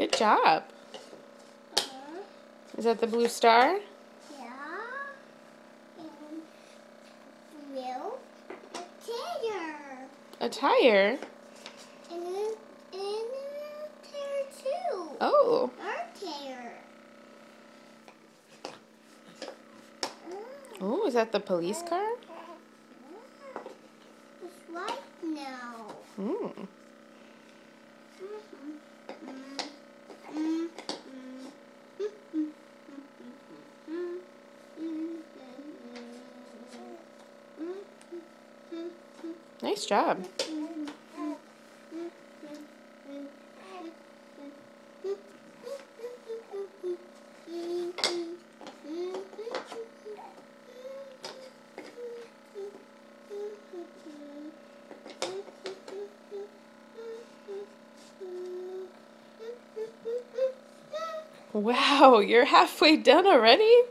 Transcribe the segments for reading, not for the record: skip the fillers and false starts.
Good job. Is that the blue star? Yeah. And blue. A tire. A tire? And a tire too. Oh. Our tire. Oh, is that the police car? It's white now. Hmm. Nice job. Wow, you're halfway done already?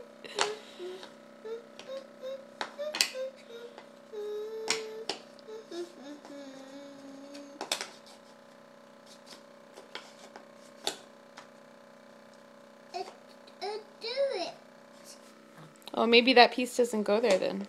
Do it. Oh, maybe that piece doesn't go there then.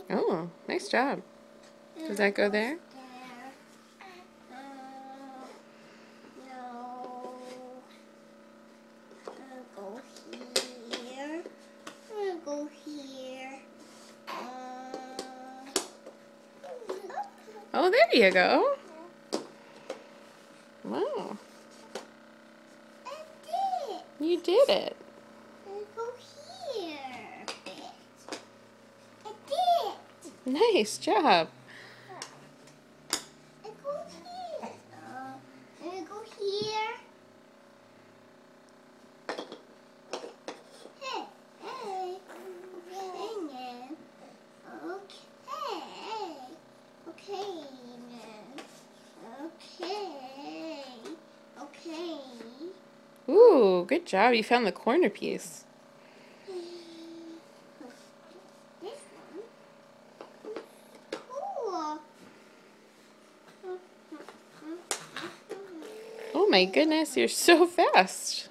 Oh, nice job. Does that go there? No. Go here. Go here. Oh, there you go. Wow. I did. You did it. Go here a bit. I did. Nice job. I go here. I go here. Hey, hey. Okay then. Okay. Okay then. Okay. Okay. Ooh, good job. You found the corner piece. This one. Cool. Oh my goodness, you're so fast.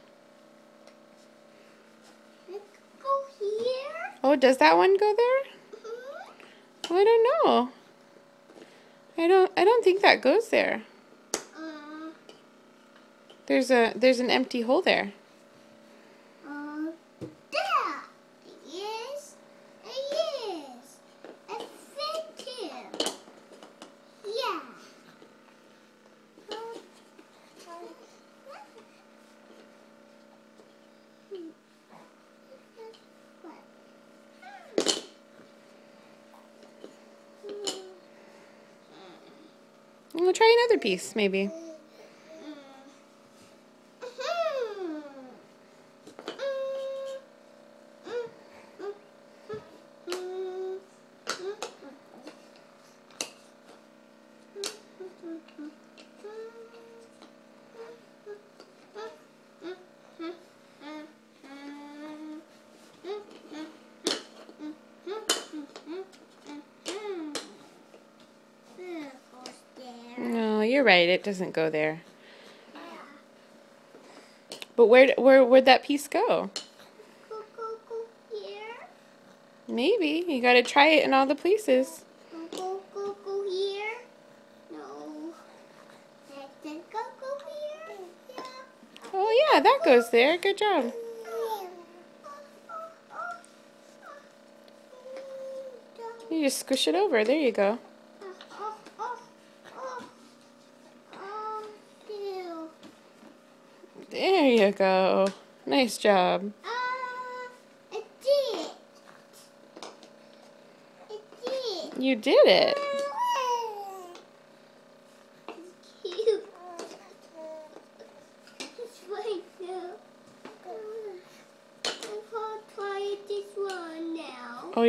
Go here. Oh, does that one go there? Oh, I don't know. I don't think that goes there. There's an empty hole there. There. Yes. Yes. I fit him. Yeah. We'll try another piece, maybe. No, you're right. It doesn't go there. But where'd that piece go? Go here. Maybe. You gotta try it in all the places. Go here. No. Then go here. Yeah. Oh yeah, that goes there. Good job. You just squish it over. There you go. There you go. Nice job. I did. You did it. Cute. It's right now.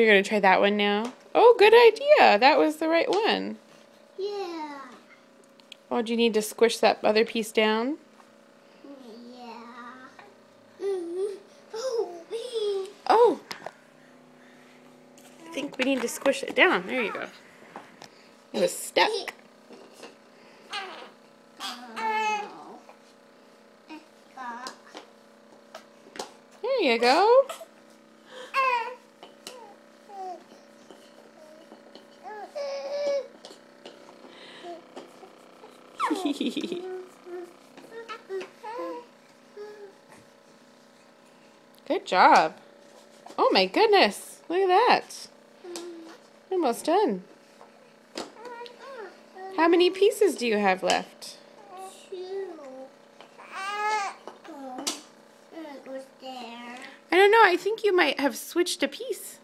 You're going to try that one now? Oh, good idea. That was the right one. Yeah. Oh, do you need to squish that other piece down? Yeah. Oh. I think we need to squish it down. There you go. It was stuck. There you go. Good job. Oh my goodness. Look at that. Almost done. How many pieces do you have left? 2. It goes there. I don't know. I think you might have switched a piece.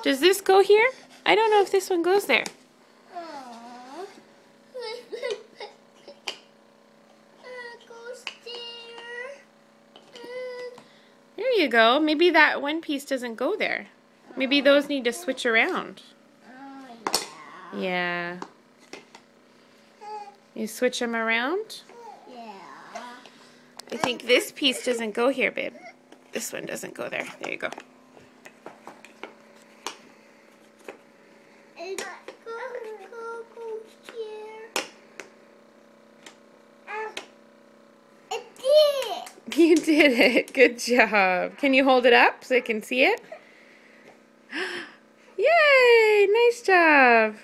Does this go here? I don't know if this one goes there. Goes there. There you go. Maybe that one piece doesn't go there. Maybe those need to switch around. Oh, Yeah. You switch them around? yeah. I think this piece doesn't go here, babe. This one doesn't go there. There you go. Go here. It did. You did it. Good job. Can you hold it up so I can see it? Yay! Nice job.